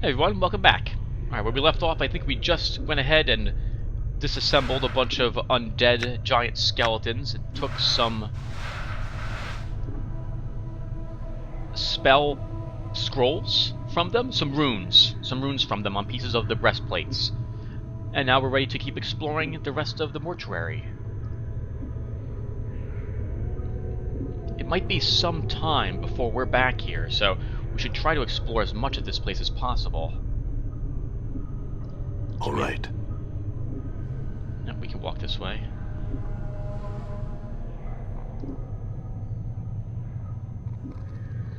Hey everyone, welcome back. Alright, where we left off, I think we just went ahead and disassembled a bunch of undead giant skeletons and took some spell scrolls from them, some runes from them on pieces of the breastplates. And now we're ready to keep exploring the rest of the mortuary. It might be some time before we're back here, so we should try to explore as much of this place as possible. All right. Yep, we can walk this way.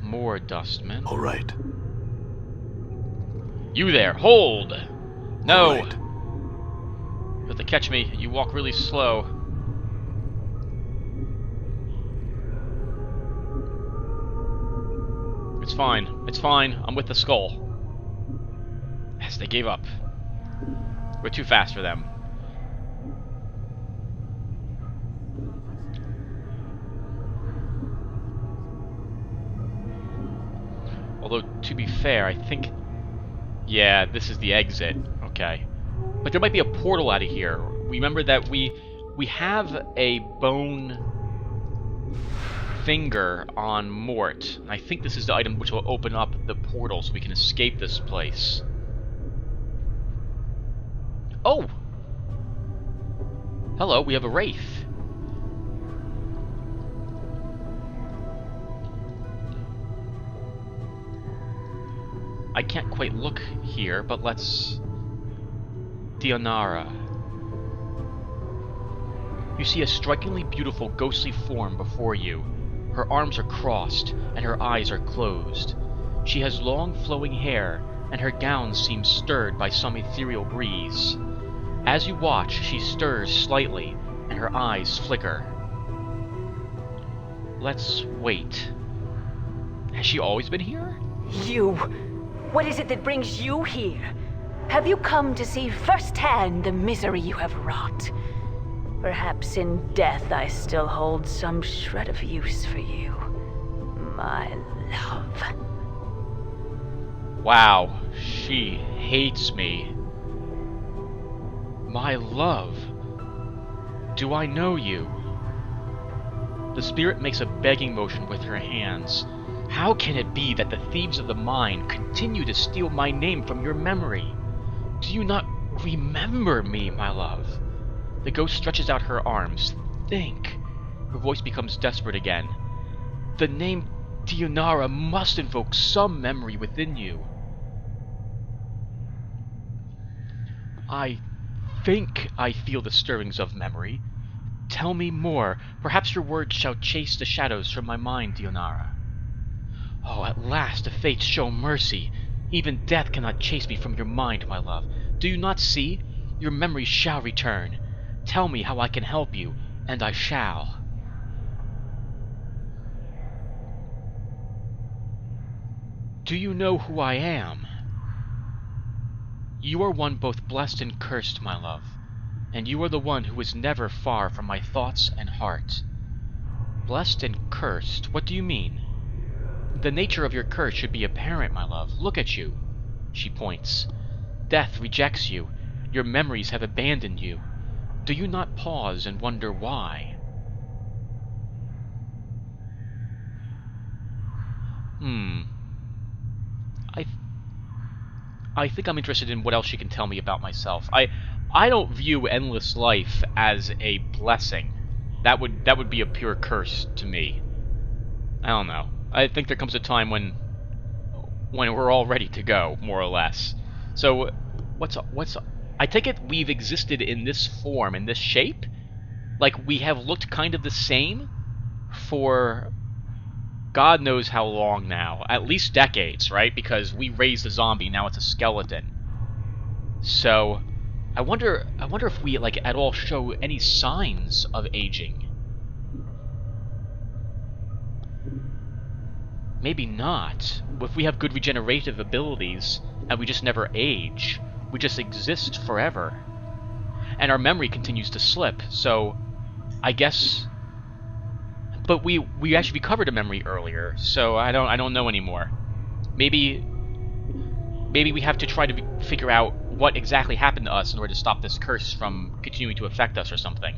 More dustmen. All right. You there, hold! No! All right. You have to catch me, you walk really slow. It's fine, I'm with the skull. Yes, they gave up. We're too fast for them. Although, to be fair, I think... Yeah, this is the exit. Okay. But there might be a portal out of here. Remember that we have a bone finger on Mort. I think this is the item which will open up the portal so we can escape this place. Oh! Hello, we have a wraith. I can't quite look here, but let's... Dionara. You see a strikingly beautiful ghostly form before you. Her arms are crossed, and her eyes are closed. She has long flowing hair, and her gown seems stirred by some ethereal breeze. As you watch, she stirs slightly, and her eyes flicker. Let's wait. Has she always been here? You! What is it that brings you here? Have you come to see firsthand the misery you have wrought? Perhaps in death I still hold some shred of use for you, my love. Wow, she hates me. My love. Do I know you? The spirit makes a begging motion with her hands. How can it be that the thieves of the mine continue to steal my name from your memory? Do you not remember me, my love? The ghost stretches out her arms. Think. Her voice becomes desperate again. The name Dionara must invoke some memory within you. I think I feel the stirrings of memory. Tell me more. Perhaps your words shall chase the shadows from my mind, Dionara. Oh, at last the fates show mercy. Even death cannot chase me from your mind, my love. Do you not see? Your memory shall return. Tell me how I can help you, and I shall. Do you know who I am? You are one both blessed and cursed, my love, and you are the one who is never far from my thoughts and heart. Blessed and cursed? What do you mean? The nature of your curse should be apparent, my love. Look at you. She points. Death rejects you. Your memories have abandoned you. Do you not pause and wonder why? I think I'm interested in what else she can tell me about myself. I don't view endless life as a blessing. That would be a pure curse to me. I don't know. I think there comes a time when we're all ready to go, more or less. So, what's I take it we've existed in this form, in this shape? Like, we have looked kind of the same for God knows how long now. At least decades, right? Because we raised a zombie, now it's a skeleton. So, I wonder if we, like, at all show any signs of aging. Maybe not. If we have good regenerative abilities, and we just never age, we just exist forever. And our memory continues to slip, so I guess... But we actually recovered a memory earlier, so I don't know anymore. Maybe maybe we have to try to figure out what exactly happened to us in order to stop this curse from continuing to affect us or something.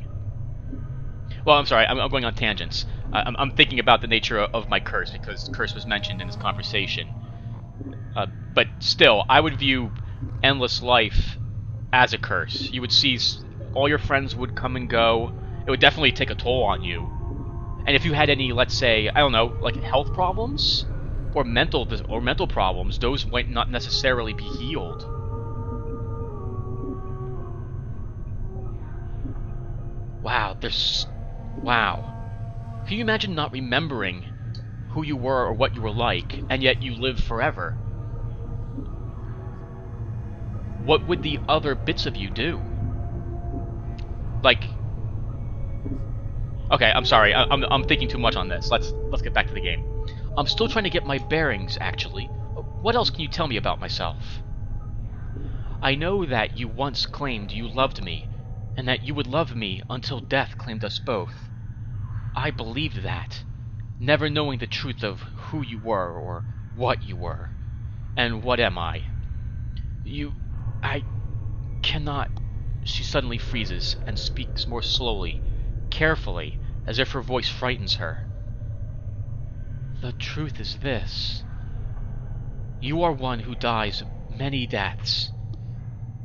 Well, I'm sorry, I'm going on tangents. I'm thinking about the nature of my curse, because curse was mentioned in this conversation. But still, I would view endless life as a curse. You would see all your friends would come and go. It would definitely take a toll on you. And if you had any, let's say, I don't know, like health problems or mental problems, those might not necessarily be healed. Wow. Can you imagine not remembering who you were or what you were like, and yet you live forever? What would the other bits of you do? Like, okay, I'm sorry, I'm thinking too much on this. Let's get back to the game. I'm still trying to get my bearings, actually. What else can you tell me about myself? I know that you once claimed you loved me, and that you would love me until death claimed us both. I believed that, never knowing the truth of who you were or what you were. And what am I? I cannot... She suddenly freezes and speaks more slowly, carefully, as if her voice frightens her. The truth is this. You are one who dies many deaths.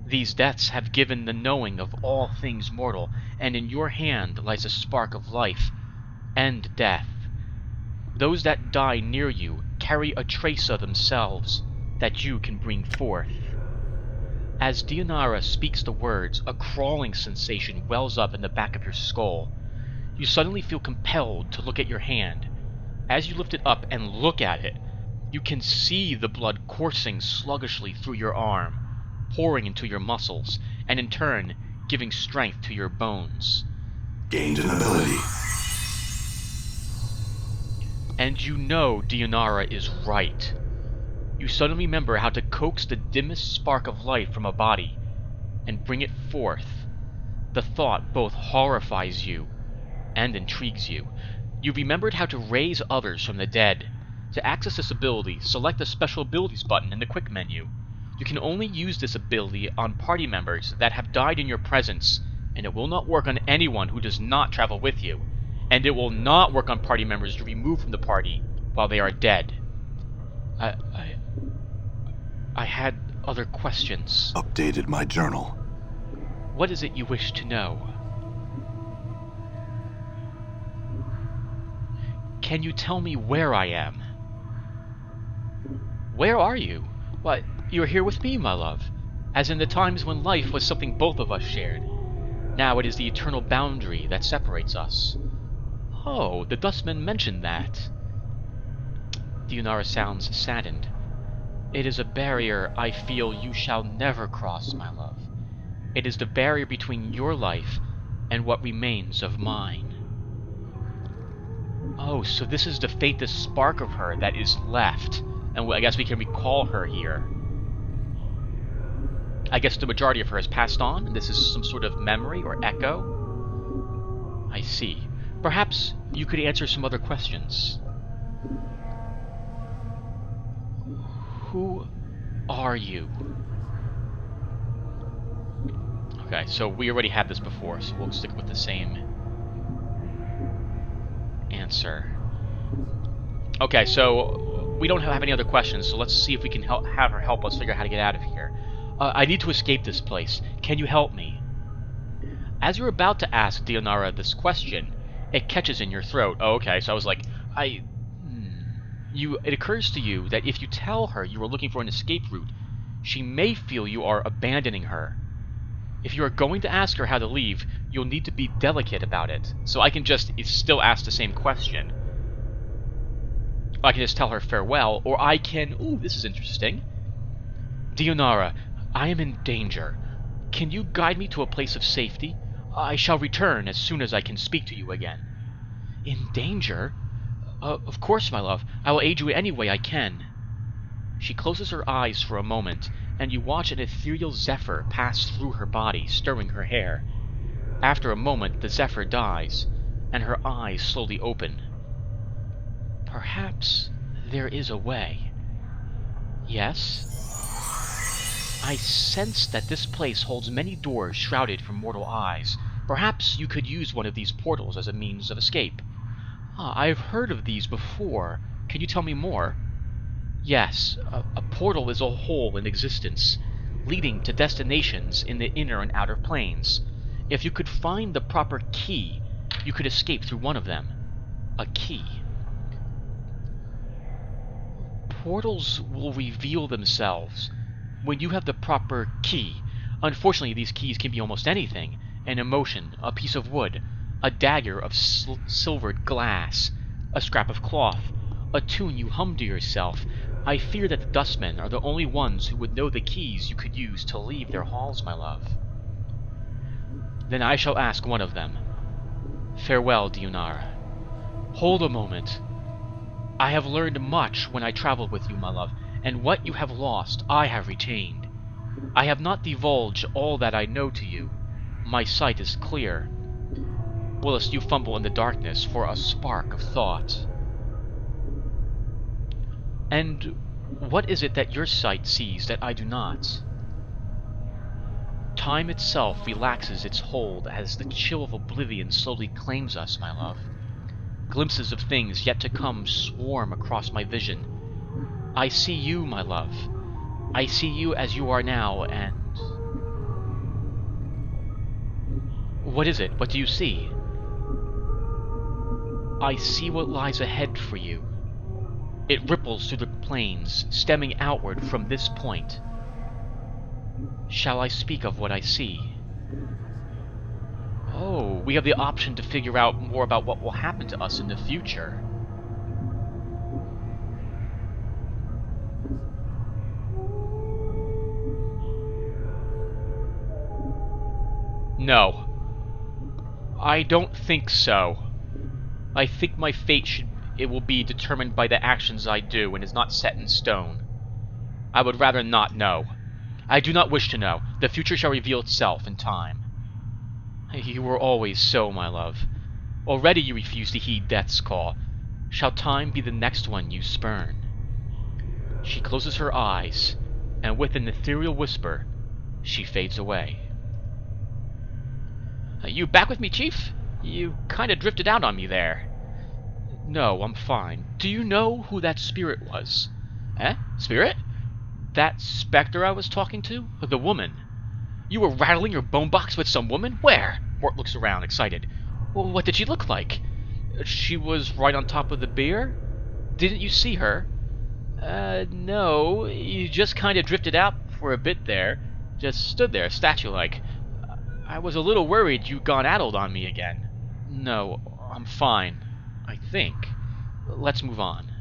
These deaths have given the knowing of all things mortal, and in your hand lies a spark of life and death. Those that die near you carry a trace of themselves that you can bring forth. As Dionara speaks the words, a crawling sensation wells up in the back of your skull. You suddenly feel compelled to look at your hand. As you lift it up and look at it, you can see the blood coursing sluggishly through your arm, pouring into your muscles, and in turn, giving strength to your bones. Gained an ability. And you know Dionara is right. You suddenly remember how to coax the dimmest spark of life from a body and bring it forth. The thought both horrifies you and intrigues you. You remembered how to raise others from the dead. To access this ability, select the Special Abilities button in the Quick menu. You can only use this ability on party members that have died in your presence, and it will not work on anyone who does not travel with you. And it will not work on party members removed from the party while they are dead. I had other questions. Updated my journal. What is it you wish to know? Can you tell me where I am? Where are you? What, you're here with me, my love, as in the times when life was something both of us shared. Now it is the eternal boundary that separates us. Oh, the Dustman mentioned that. Dionara sounds saddened. It is a barrier I feel you shall never cross, my love. It is the barrier between your life and what remains of mine. Oh, so this is the faintest spark of her that is left, and I guess we can recall her here. I guess the majority of her has passed on, and this is some sort of memory or echo? I see. Perhaps you could answer some other questions. Who are you? Okay, so we already had this before, so we'll stick with the same answer. Okay, so we don't have any other questions, so let's see if we can have her help us figure out how to get out of here. I need to escape this place. Can you help me? As you're about to ask Dionara this question, it catches in your throat. Oh, okay, so I was like, it occurs to you that if you tell her you are looking for an escape route, she may feel you are abandoning her. If you are going to ask her how to leave, you'll need to be delicate about it. So I can just still ask the same question. I can just tell her farewell, or I can... Ooh, this is interesting. Dionara, I am in danger. Can you guide me to a place of safety? I shall return as soon as I can speak to you again. In danger? Of course, my love. I will aid you any way I can. She closes her eyes for a moment, and you watch an ethereal zephyr pass through her body, stirring her hair. After a moment, the zephyr dies, and her eyes slowly open. Perhaps there is a way. Yes? I sense that this place holds many doors shrouded from mortal eyes. Perhaps you could use one of these portals as a means of escape. I've heard of these before. Can you tell me more? Yes, a portal is a hole in existence, leading to destinations in the inner and outer planes. If you could find the proper key, you could escape through one of them. A key. Portals will reveal themselves when you have the proper key. Unfortunately, these keys can be almost anything. An emotion, a piece of wood, a dagger of silvered glass, a scrap of cloth, a tune you hum to yourself. I fear that the dustmen are the only ones who would know the keys you could use to leave their halls, my love. Then I shall ask one of them. Farewell, Dionara. Hold a moment. I have learned much when I traveled with you, my love, and what you have lost I have retained. I have not divulged all that I know to you. My sight is clear. Whilst you fumble in the darkness for a spark of thought. And what is it that your sight sees that I do not? Time itself relaxes its hold as the chill of oblivion slowly claims us, my love. Glimpses of things yet to come swarm across my vision. I see you, my love. I see you as you are now, and... What is it? What do you see? I see what lies ahead for you. It ripples through the plains, stemming outward from this point. Shall I speak of what I see? Oh, we have the option to figure out more about what will happen to us in the future. No. I don't think so. I think my fate will be determined by the actions I do and is not set in stone. I would rather not know. I do not wish to know. The future shall reveal itself in time. You were always so, my love. Already you refuse to heed death's call. Shall time be the next one you spurn? She closes her eyes, and with an ethereal whisper, she fades away. You back with me, Chief? You kinda drifted out on me there. No, I'm fine. Do you know who that spirit was? Eh? Spirit? That specter I was talking to? The woman. You were rattling your bone box with some woman? Where? Mort looks around, excited. Well, what did she look like? She was right on top of the beer? Didn't you see her? No. You just kinda drifted out for a bit there. Just stood there, statue-like. I was a little worried you'd gone addled on me again. No, I'm fine. I think. Let's move on.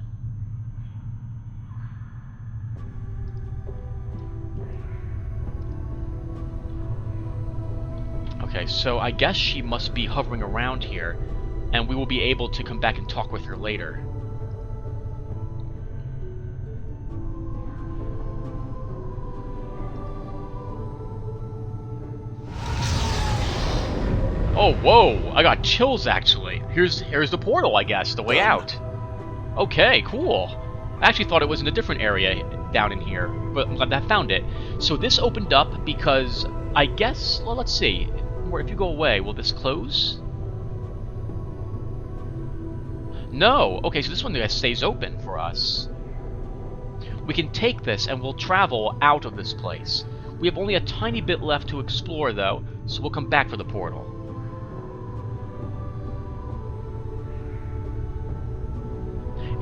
Okay, so I guess she must be hovering around here, and we will be able to come back and talk with her later. Oh, whoa! I got chills, actually. Here's the portal, I guess, the way out. Okay, cool. I actually thought it was in a different area down in here, but I'm glad I found it. So this opened up because, I guess, well, let's see. If you go away, will this close? No! Okay, so this one stays open for us. We can take this and we'll travel out of this place. We have only a tiny bit left to explore, though, so we'll come back for the portal.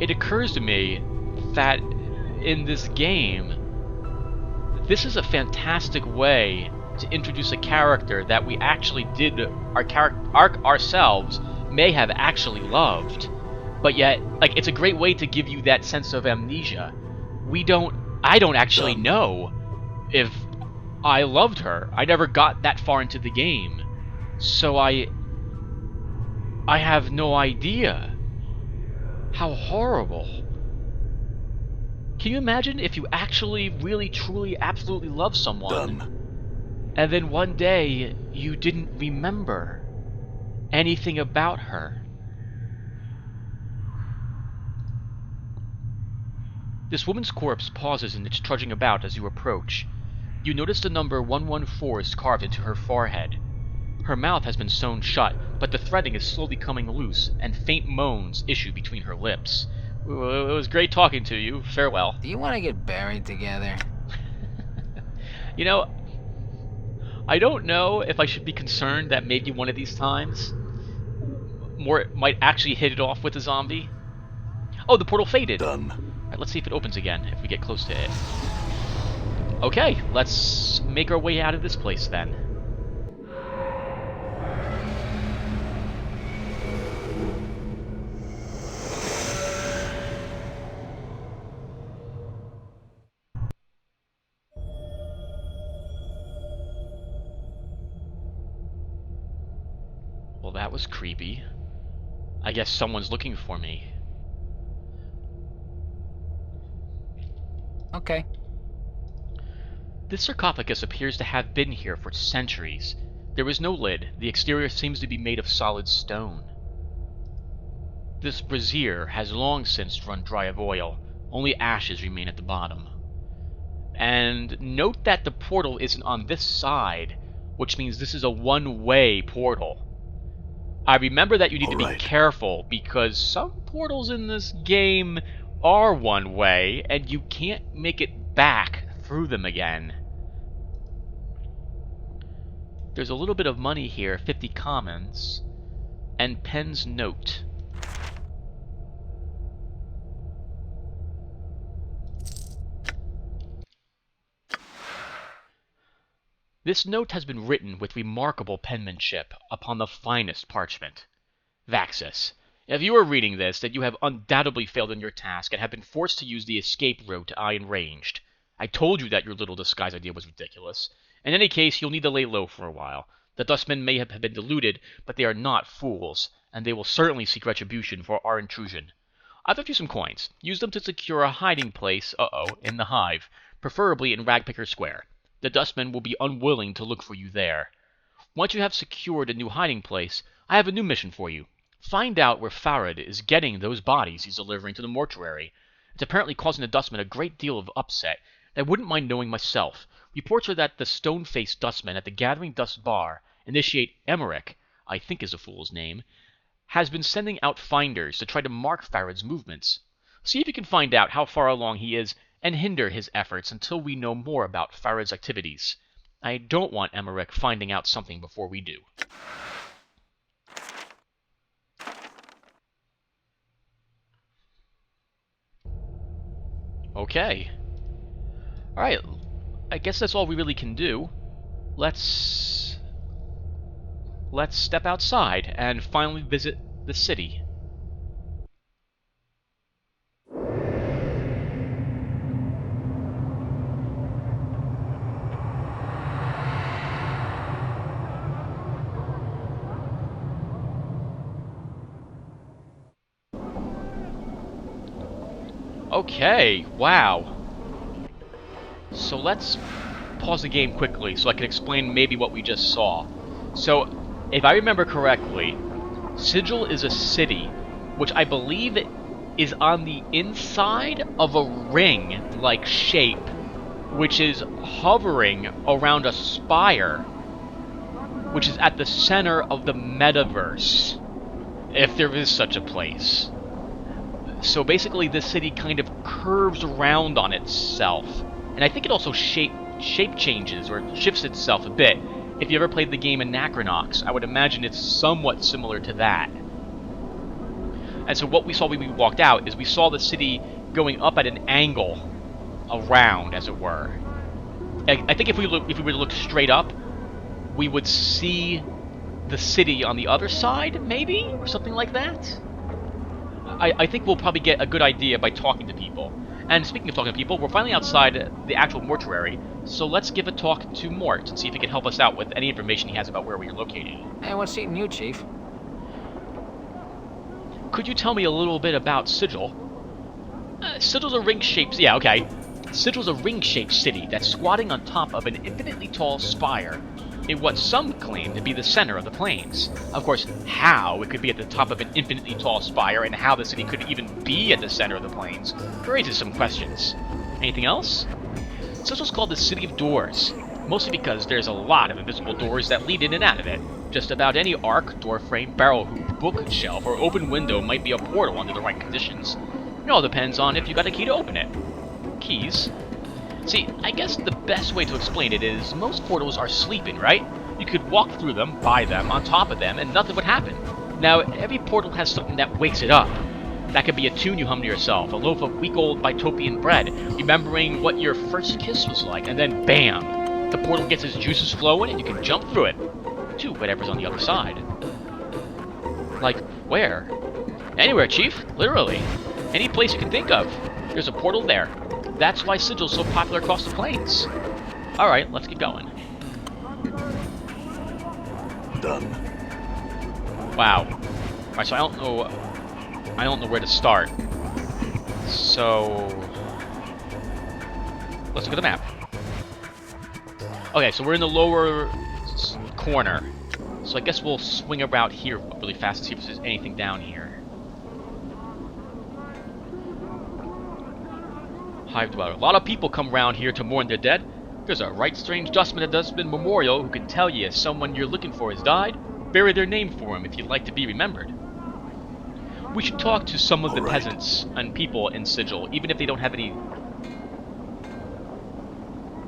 It occurs to me that in this game, this is a fantastic way to introduce a character that we actually did ourselves may have actually loved, but yet, like, it's a great way to give you that sense of amnesia. I don't actually know if I loved her. I never got that far into the game, so I have no idea. How horrible. Can you imagine if you actually, really, truly, absolutely love someone, and then one day you didn't remember anything about her? This woman's corpse pauses in its trudging about as you approach. You notice the number 114 is carved into her forehead. Her mouth has been sewn shut, but the threading is slowly coming loose, and faint moans issue between her lips. It was great talking to you. Farewell. Do you want to get buried together? You know, I don't know if I should be concerned that maybe one of these times more might actually hit it off with a zombie. Oh, the portal faded. Done. Alright, let's see if it opens again, if we get close to it. Okay, let's make our way out of this place then. Well, that was creepy. I guess someone's looking for me. Okay. This sarcophagus appears to have been here for centuries. There is no lid. The exterior seems to be made of solid stone. This brazier has long since run dry of oil. Only ashes remain at the bottom. And note that the portal isn't on this side, which means this is a one-way portal. I remember that you need to be careful, because some portals in this game are one-way, and you can't make it back through them again. There's a little bit of money here, 50 commons, and Penn's note. This note has been written with remarkable penmanship upon the finest parchment. Vaxus, if you are reading this, then you have undoubtedly failed in your task and have been forced to use the escape route to Iron Ranged. I told you that your little disguise idea was ridiculous. In any case, you'll need to lay low for a while. The Dustmen may have been deluded, but they are not fools, and they will certainly seek retribution for our intrusion. I've left you some coins. Use them to secure a hiding place, in the Hive, preferably in Ragpicker Square. The Dustmen will be unwilling to look for you there. Once you have secured a new hiding place, I have a new mission for you. Find out where Farad is getting those bodies he's delivering to the mortuary. It's apparently causing the Dustmen a great deal of upset, and I wouldn't mind knowing myself. Reports are that the stone-faced Dustmen at the Gathering Dust Bar, initiate Emmerich, I think is the fool's name, has been sending out finders to try to mark Farad's movements. See if you can find out how far along he is, and hinder his efforts until we know more about Farad's activities. I don't want Emmerich finding out something before we do. Okay. Alright, I guess that's all we really can do. Let's step outside and finally visit the city. Okay, wow. So let's pause the game quickly so I can explain maybe what we just saw. So, if I remember correctly, Sigil is a city, which I believe is on the inside of a ring-like shape, which is hovering around a spire, which is at the center of the metaverse, if there is such a place. So basically this city kind of curves around on itself. And I think it also shape changes or shifts itself a bit. If you ever played the game Anachronox, I would imagine it's somewhat similar to that. And so what we saw when we walked out is we saw the city going up at an angle around, as it were. I think if we were to look straight up, we would see the city on the other side, maybe? Or something like that? I think we'll probably get a good idea by talking to people. And speaking of talking to people, we're finally outside the actual mortuary, so let's give a talk to Mort and see if he can help us out with any information he has about where we are located. Hey, what's eating you, Chief? Could you tell me a little bit about Sigil? Sigil's a ring-shaped... Yeah, okay. Sigil's a ring-shaped city that's squatting on top of an infinitely tall spire in what some claim to be the center of the plains. Of course, how it could be at the top of an infinitely tall spire and how the city could even be at the center of the plains raises some questions. Anything else? Sigil's called the City of Doors, mostly because there's a lot of invisible doors that lead in and out of it. Just about any arc, doorframe, barrel hoop, bookshelf, or open window might be a portal under the right conditions. It all depends on if you got a key to open it. Keys? See, I guess the best way to explain it is most portals are sleeping, right? You could walk through them, by them, on top of them, and nothing would happen. Now, every portal has something that wakes it up. That could be a tune you hum to yourself, a loaf of week-old Bitopian bread, remembering what your first kiss was like, and then BAM! The portal gets its juices flowing and you can jump through it to whatever's on the other side. Like, where? Anywhere, Chief. Literally. Any place you can think of. There's a portal there. That's why Sigil's so popular across the plains. Alright, let's get going. Done. Wow. Alright, so I don't know where to start. So let's look at the map. Okay, so we're in the lower corner. So I guess we'll swing about here really fast and see if there's anything down here. Hive Dweller. A lot of people come around here to mourn their dead. There's a right strange dustman at Dustman Memorial who can tell you if someone you're looking for has died. Bury their name for him if you'd like to be remembered. We should talk to some of the peasants and people in Sigil, even if they don't have any...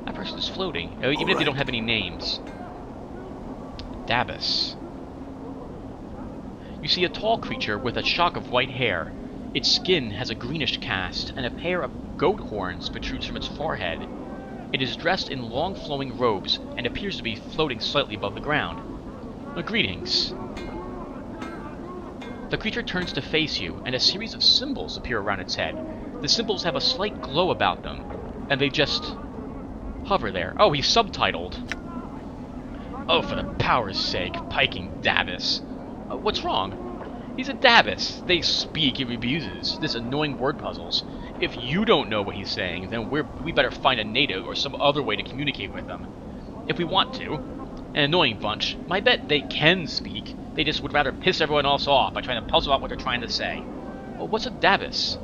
That person is floating. Even if they don't have any names. Dabus. You see a tall creature with a shock of white hair. Its skin has a greenish cast, and a pair of goat horns protrudes from its forehead. It is dressed in long flowing robes, and appears to be floating slightly above the ground. Greetings. The creature turns to face you, and a series of symbols appear around its head. The symbols have a slight glow about them, and they just hover there. Oh, he's subtitled. Oh, for the power's sake, piking Dabus. What's wrong? He's a Dabus. They speak, he refuses. This annoying word puzzles. If you don't know what he's saying, then we better find a native or some other way to communicate with them. If we want to. An annoying bunch. I bet they can speak. They just would rather piss everyone else off by trying to puzzle out what they're trying to say. Well, what's a Dabus?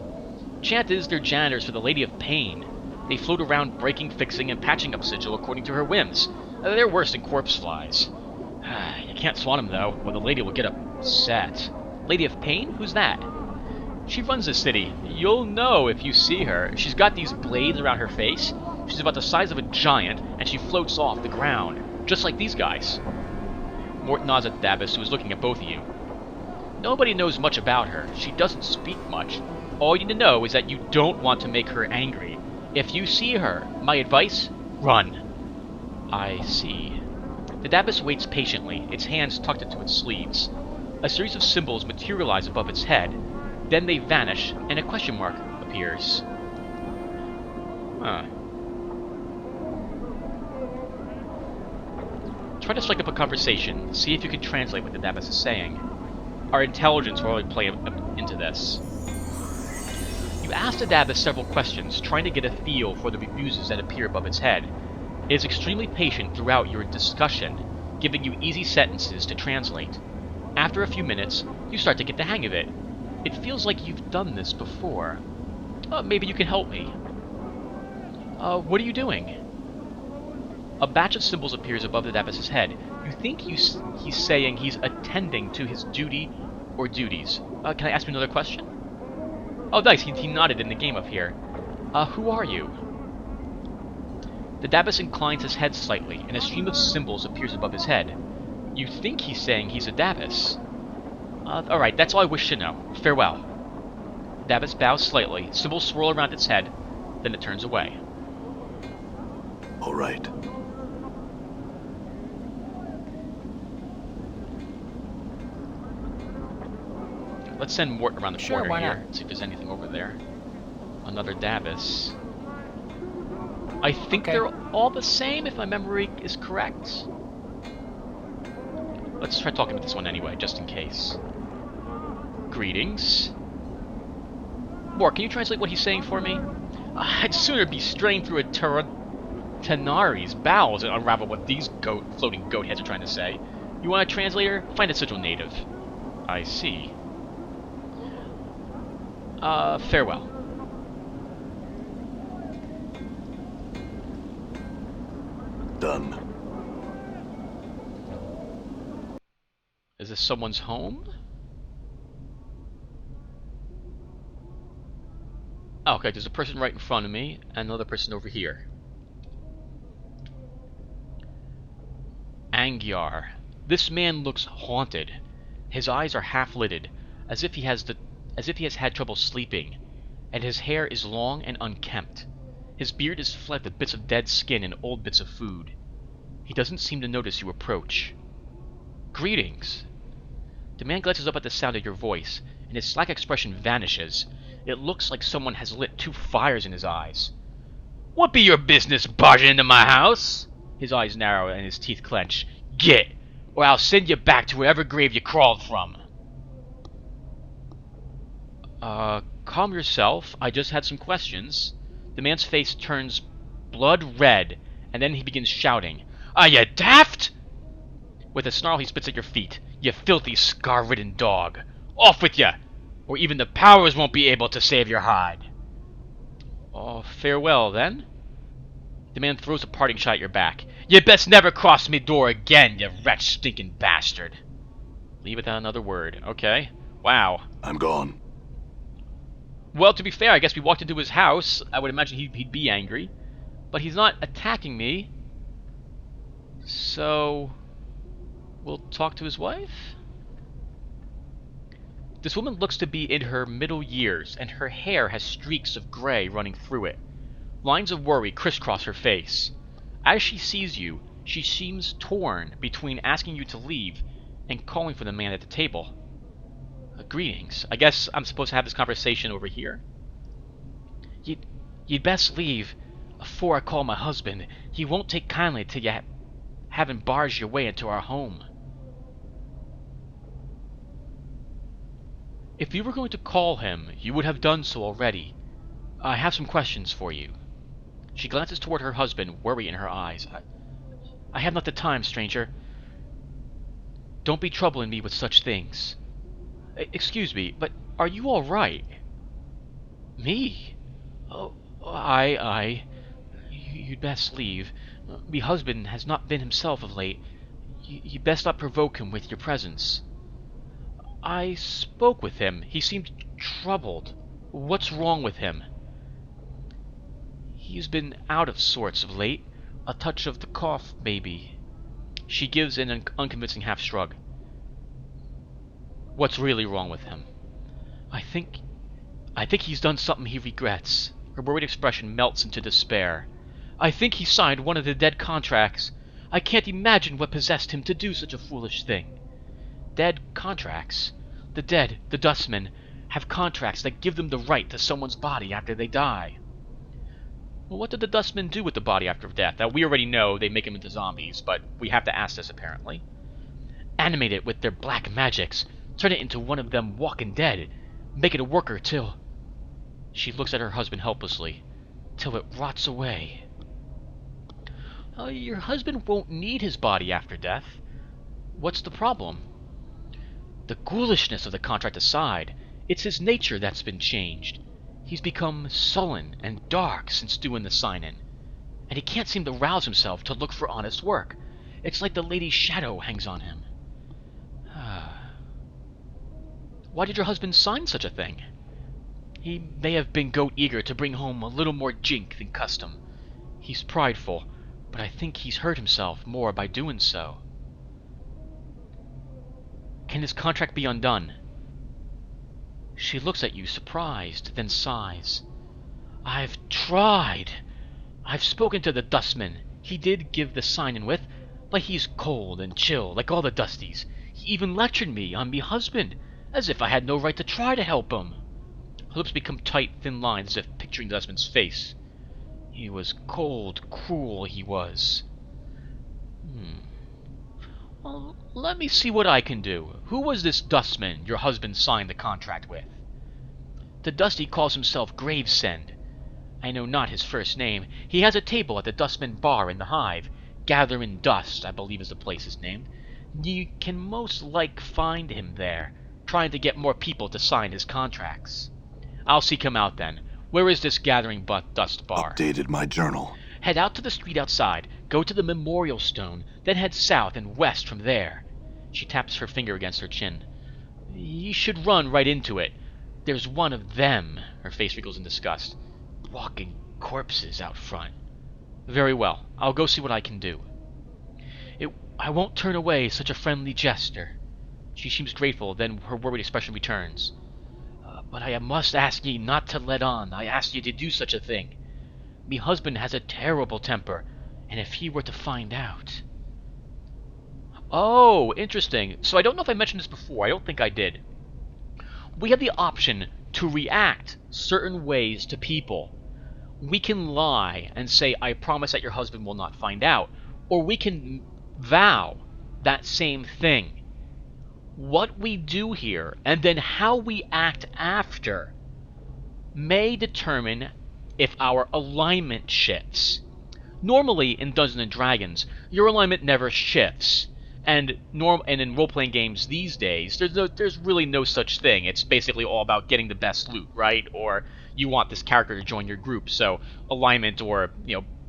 Chant is they're janitors for the Lady of Pain. They float around breaking, fixing, and patching up Sigil according to her whims. They're worse than corpse flies. You can't swan them, though, or the lady will get upset. Lady of Pain? Who's that? She runs the city. You'll know if you see her. She's got these blades around her face. She's about the size of a giant, and she floats off the ground. Just like these guys. Mort nods at Dabus, who is looking at both of you. Nobody knows much about her. She doesn't speak much. All you need to know is that you don't want to make her angry. If you see her, my advice, run. I see. The Dabus waits patiently, its hands tucked into its sleeves. A series of symbols materialize above its head. Then they vanish, and a question mark appears. Try to strike up a conversation. See if you can translate what the Dabus is saying. Our intelligence will really play into this. You ask the Dabus several questions, trying to get a feel for the refuses that appear above its head. It is extremely patient throughout your discussion, giving you easy sentences to translate. After a few minutes, you start to get the hang of it. It feels like you've done this before. Maybe you can help me. What are you doing? A batch of symbols appears above the Dabus' head. You think he's saying he's attending to his duty or duties. Can I ask you another question? Oh, nice. He nodded in the game up here. Who are you? The Dabus inclines his head slightly, and a stream of symbols appears above his head. You think he's saying he's a Dabus. Alright, that's all I wish to know. Farewell. Dabus bows slightly, symbols swirl around its head, then it turns away. All right. Let's send Mort around the Sure, corner why here, not? see if there's anything over there. Another Dabus. I think Okay. they're all the same, if my memory is correct. Let's try talking to this one anyway, just in case. Greetings. Mort, can you translate what he's saying for me? I'd sooner be straying through a Tanari's bowels and unravel what these floating goat heads are trying to say. You want a translator? Find a Sigil native. I see. Farewell. Done. Is this someone's home? Oh, okay, there's a person right in front of me, and another person over here. Angyar. This man looks haunted. His eyes are half-lidded, as if he has had trouble sleeping, and his hair is long and unkempt. His beard is flecked with bits of dead skin and old bits of food. He doesn't seem to notice you approach. Greetings. The man glances up at the sound of your voice, and his slack expression vanishes. It looks like someone has lit 2 fires in his eyes. What be your business barging into my house? His eyes narrow and his teeth clench. Get, or I'll send you back to whatever grave you crawled from. Calm yourself. I just had some questions. The man's face turns blood red, and then he begins shouting. Are you daft? With a snarl, he spits at your feet. You filthy, scar-ridden dog. Off with you, or even the powers won't be able to save your hide. Oh, farewell, then. The man throws a parting shot at your back. You best never cross me door again, you wretch stinking bastard. Leave without another word. Okay. Wow. I'm gone. Well, to be fair, I guess we walked into his house. I would imagine he'd be angry. But he's not attacking me. So we'll talk to his wife? This woman looks to be in her middle years, and her hair has streaks of gray running through it. Lines of worry crisscross her face. As she sees you, she seems torn between asking you to leave and calling for the man at the table. Greetings. I guess I'm supposed to have this conversation over here? You'd best leave afore I call my husband. He won't take kindly to you having barged your way into our home. If you were going to call him, you would have done so already. I have some questions for you. She glances toward her husband, worry in her eyes. I have not the time, stranger. Don't be troubling me with such things. Excuse me, but are you all right? Me? Oh, You'd best leave. Me husband has not been himself of late. You'd best not provoke him with your presence. I spoke with him. He seemed troubled. What's wrong with him? He's been out of sorts of late. A touch of the cough, maybe. She gives an unconvincing half shrug. What's really wrong with him? I think he's done something he regrets. Her worried expression melts into despair. I think he signed one of the dead contracts. I can't imagine what possessed him to do such a foolish thing. Dead contracts? The dead, the dustmen, have contracts that give them the right to someone's body after they die. Well, what did the dustmen do with the body after death? Now, we already know they make them into zombies, but we have to ask this apparently. Animate it with their black magics. Turn it into one of them walking dead. Make it a worker till... She looks at her husband helplessly. Till it rots away. Your husband won't need his body after death. What's the problem? The ghoulishness of the contract aside, it's his nature that's been changed. He's become sullen and dark since doing the sign-in. And he can't seem to rouse himself to look for honest work. It's like the lady's shadow hangs on him. Why did your husband sign such a thing? He may have been goat-eager to bring home a little more jink than custom. He's prideful, but I think he's hurt himself more by doing so. Can his contract be undone? She looks at you, surprised, then sighs. I've tried. I've spoken to the dustman. He did give the sign-in with, but he's cold and chill, like all the dusties. He even lectured me on me husband, as if I had no right to try to help him. Her lips become tight, thin lines, as if picturing the dustman's face. He was cold, cruel, he was. Well, let me see what I can do. Who was this dustman your husband signed the contract with? The dusty calls himself Gravesend. I know not his first name. He has a table at the Dustman Bar in the Hive. Gathering Dust, I believe is the place is named. You can most like find him there, trying to get more people to sign his contracts. I'll seek him out then. Where is this Gathering Dust Bar? Updated my journal. Head out to the street outside, go to the memorial stone, then head south and west from there. She taps her finger against her chin. You should run right into it. There's one of them, her face wrinkles in disgust, walking corpses out front. Very well, I'll go see what I can do. I won't turn away such a friendly gesture. She seems grateful, then her worried expression returns. But I must ask ye not to let on I asked ye to do such a thing. Me husband has a terrible temper, and if he were to find out... Oh, interesting. So I don't know if I mentioned this before. I don't think I did. We have the option to react certain ways to people. We can lie and say, I promise that your husband will not find out. Or we can vow that same thing. What we do here, and then how we act after, may determine if our alignment shifts. Normally, in Dungeons & Dragons, your alignment never shifts. And in role-playing games these days, there's really no such thing. It's basically all about getting the best loot, right? Or you want this character to join your group, so alignment or,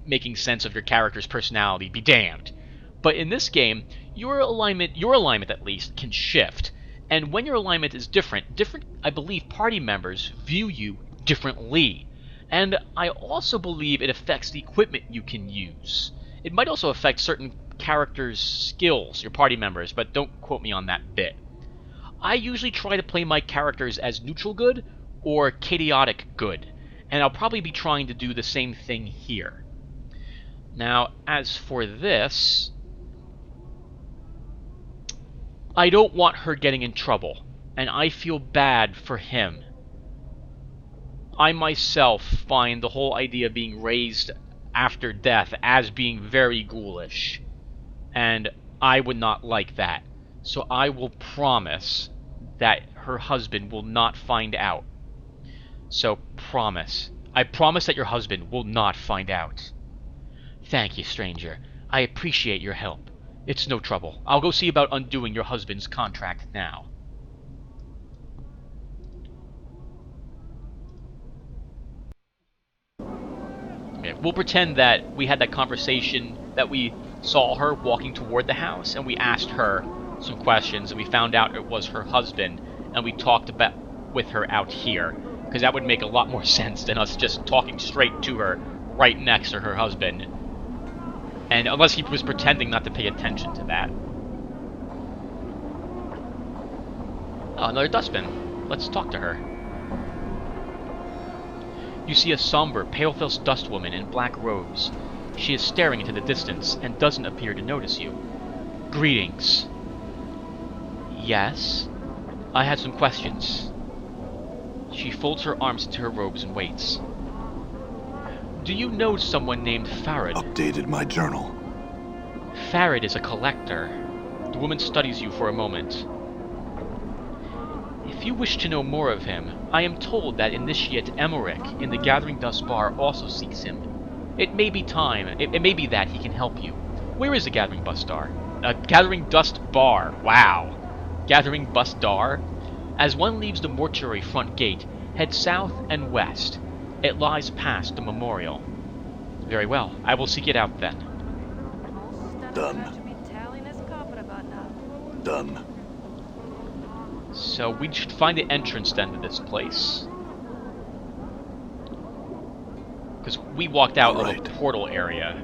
making sense of your character's personality be damned. But in this game, your alignment at least, can shift. And when your alignment is different, I believe, party members view you differently. And I also believe it affects the equipment you can use. It might also affect certain characters' skills, your party members, but don't quote me on that bit. I usually try to play my characters as neutral good or chaotic good, and I'll probably be trying to do the same thing here. Now, as for this, I don't want her getting in trouble, and I feel bad for him. I myself find the whole idea of being raised after death as being very ghoulish, and I would not like that. So I will promise that her husband will not find out. So promise. I promise that your husband will not find out. Thank you, stranger. I appreciate your help. It's no trouble. I'll go see about undoing your husband's contract now. Okay, we'll pretend that we had that conversation, that we saw her walking toward the house, and we asked her some questions, and we found out it was her husband, and we talked with her out here, because that would make a lot more sense than us just talking straight to her right next to her husband. And unless he was pretending not to pay attention to that. Oh, another dustbin. Let's talk to her. You see a somber, pale-faced dust woman in black robes. She is staring into the distance and doesn't appear to notice you. Greetings. Yes? I had some questions. She folds her arms into her robes and waits. Do you know someone named Farad? Updated my journal. Farad is a collector. The woman studies you for a moment. If you wish to know more of him, I am told that Initiate Emmerich in the Gathering Dust Bar also seeks him. It may be that he can help you. Where is the Gathering Dust Bar? Gathering Dust Bar. Wow. Gathering Dust Bar? As one leaves the mortuary front gate, head south and west. It lies past the memorial. Very well. I will seek it out then. Done. Done. So we should find the entrance then to this place. Because we walked out of a portal area.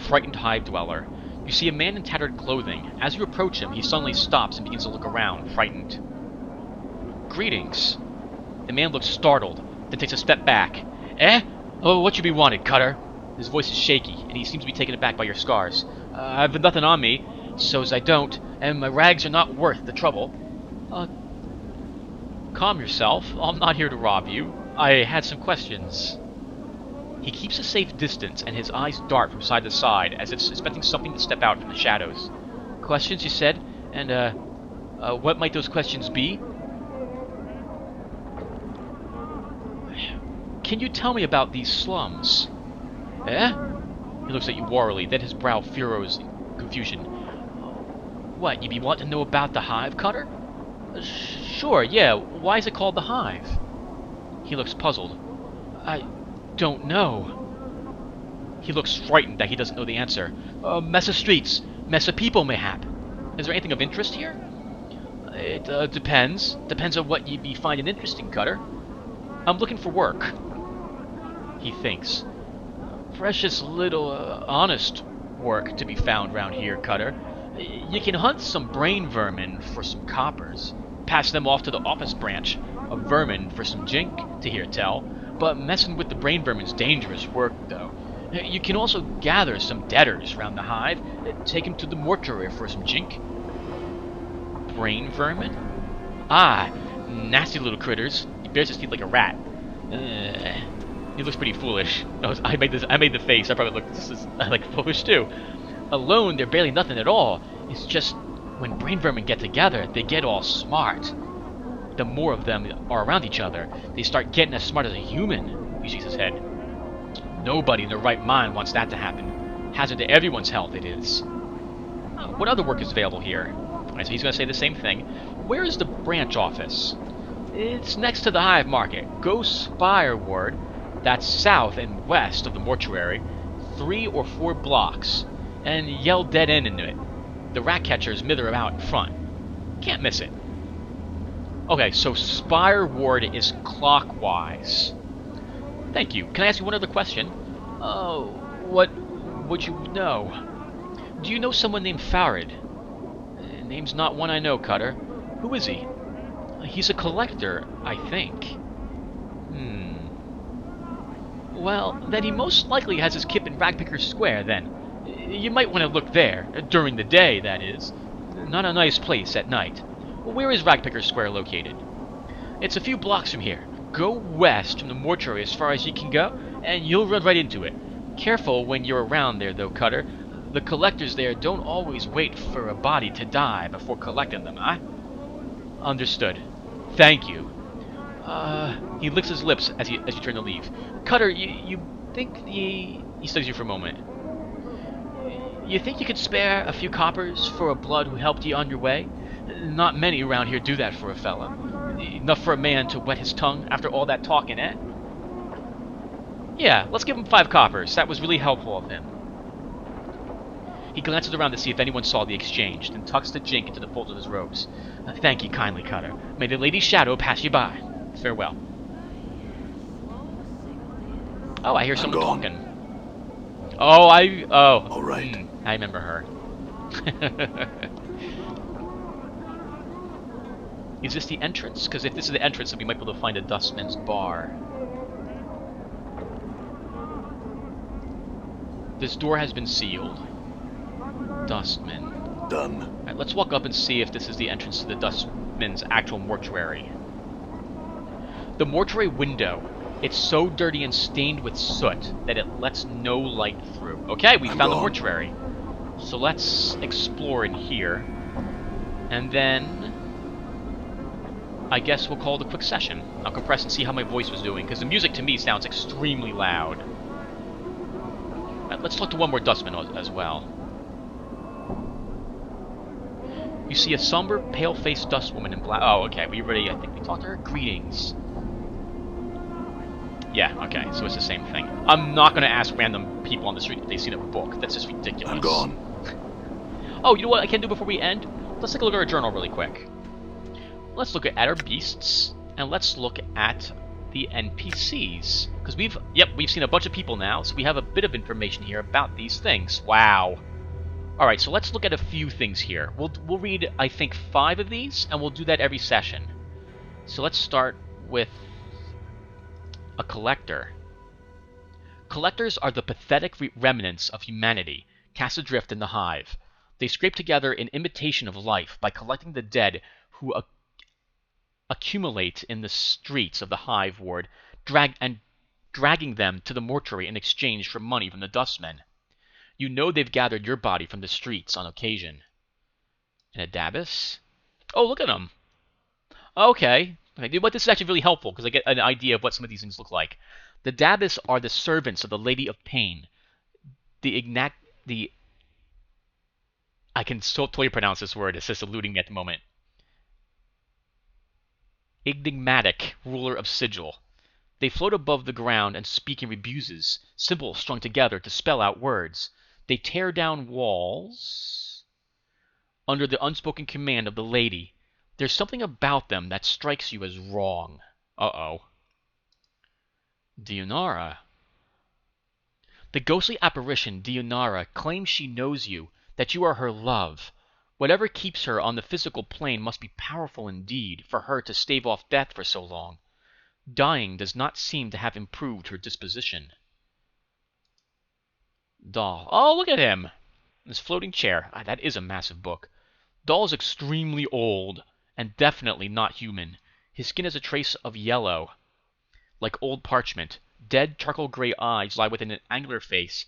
Frightened hive dweller. You see a man in tattered clothing. As you approach him, he suddenly stops and begins to look around, frightened. Greetings. The man looks startled, then takes a step back. Eh? Oh, what you be wanted, Cutter? His voice is shaky, and he seems to be taken aback by your scars. I've nothing on me, so's I don't, and my rags are not worth the trouble. Calm yourself. I'm not here to rob you. I had some questions. He keeps a safe distance, and his eyes dart from side to side, as if expecting something to step out from the shadows. Questions, you said? And, what might those questions be? Can you tell me about these slums? Eh? He looks at you warily, then his brow furrows in confusion. What, you be wanting to know about the hive, Cutter? Sure, yeah. Why is it called the hive? He looks puzzled. I don't know. He looks frightened that he doesn't know the answer. Mess of streets. Mess of people, mayhap. Is there anything of interest here? It depends. Depends on what you'd be finding interesting, Cutter. I'm looking for work. He thinks. Precious little honest work to be found round here, Cutter. You can hunt some brain vermin for some coppers. Pass them off to the office branch of vermin for some jink, to hear tell. But messing with the brain vermin's dangerous work, though. You can also gather some debtors round the hive, take them to the mortuary for some jink. Brain vermin? Ah, nasty little critters. He bears his teeth like a rat. He looks pretty foolish. I made the face. I probably look just as like foolish too. Alone, they're barely nothing at all. It's just when brain vermin get together, they get all smart. The more of them are around each other, they start getting as smart as a human. He shakes his head. Nobody in their right mind wants that to happen. Hazard to everyone's health, it is. What other work is available here? Alright, so he's going to say the same thing. Where is the branch office? It's next to the hive market. Go Spire Ward. That's south and west of the mortuary. 3 or 4 blocks. And yell dead end into it. The rat catchers mither about in front. Can't miss it. Okay, so Spire Ward is clockwise. Thank you. Can I ask you one other question? Oh, what would you know? Do you know someone named Farid? Name's not one I know, Cutter. Who is he? He's a collector, I think. Well, then he most likely has his kip in Ragpicker Square, then. You might want to look there. During the day, that is. Not a nice place at night. Where is Ragpicker Square located? It's a few blocks from here. Go west from the mortuary as far as you can go, and you'll run right into it. Careful when you're around there, though, Cutter. The collectors there don't always wait for a body to die before collecting them, huh? Understood. Thank you. He licks his lips as you turn to leave. Cutter, you think he studies you for a moment. You think you could spare a few coppers for a blood who helped you on your way? Not many around here do that for a fella. Enough for a man to wet his tongue after all that talking, eh? Yeah, let's give him 5 coppers. That was really helpful of him. He glances around to see if anyone saw the exchange, then tucks the jink into the folds of his robes. Thank you kindly, Cutter. May the lady's shadow pass you by. Farewell. Oh, I hear someone talking. Oh, All right. I remember her. Is this the entrance? Because if this is the entrance, then we might be able to find a Dustman's bar. This door has been sealed. Dustman. Done. Alright, let's walk up and see if this is the entrance to the Dustman's actual mortuary. The mortuary window. It's so dirty and stained with soot that it lets no light through. Okay, we found the mortuary. So let's explore in here. And then I guess we'll call it a quick session. I'll compress and see how my voice was doing, because the music to me sounds extremely loud. Right, let's talk to one more Dustman as well. You see a somber, pale-faced dust woman in black. Oh, okay, I think we talked to her. Greetings. Yeah, okay, so it's the same thing. I'm not going to ask random people on the street if they've seen a book. That's just ridiculous. I'm gone. Oh, you know what I can do before we end? Let's take a look at our journal really quick. Let's look at our beasts, and let's look at the NPCs. Because we've seen a bunch of people now, so we have a bit of information here about these things. Wow. Alright, so let's look at a few things here. We'll read, I think, 5 of these, and we'll do that every session. So let's start with a collector. Collectors are the pathetic remnants of humanity, cast adrift in the hive. They scrape together an imitation of life by collecting the dead who accumulate in the streets of the hive ward, dragging them to the mortuary in exchange for money from the dustmen. You know they've gathered your body from the streets on occasion. An Adabus? Oh, look at them. Okay. But this is actually really helpful, because I get an idea of what some of these things look like. The Dabis are the servants of the Lady of Pain. I can so totally pronounce this word, it's just eluding me at the moment. Enigmatic ruler of Sigil. They float above the ground and speak in rebuses, symbols strung together to spell out words. They tear down walls under the unspoken command of the lady. There's something about them that strikes you as wrong. Uh-oh. Dionara. The ghostly apparition, Dionara, claims she knows you, that you are her love. Whatever keeps her on the physical plane must be powerful indeed for her to stave off death for so long. Dying does not seem to have improved her disposition. Doll. Oh, look at him! This floating chair. Ah, that is a massive book. Doll is extremely old, and definitely not human. His skin has a trace of yellow, like old parchment. Dead charcoal gray eyes lie within an angular face,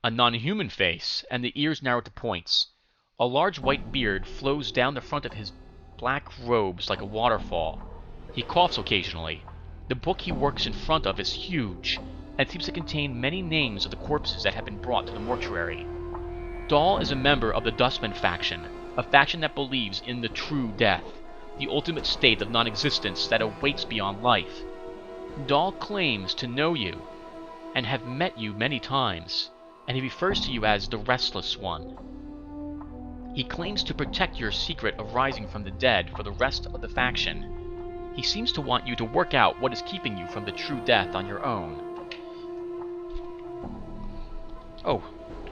a non-human face, and the ears narrow to points. A large white beard flows down the front of his black robes like a waterfall. He coughs occasionally. The book he works in front of is huge, and seems to contain many names of the corpses that have been brought to the mortuary. Dahl is a member of the Dustman faction, a faction that believes in the true death, the ultimate state of non-existence that awaits beyond life. Dahl claims to know you, and have met you many times, and he refers to you as the Restless One. He claims to protect your secret of rising from the dead for the rest of the faction. He seems to want you to work out what is keeping you from the true death on your own. Oh,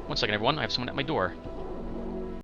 one second everyone, I have someone at my door.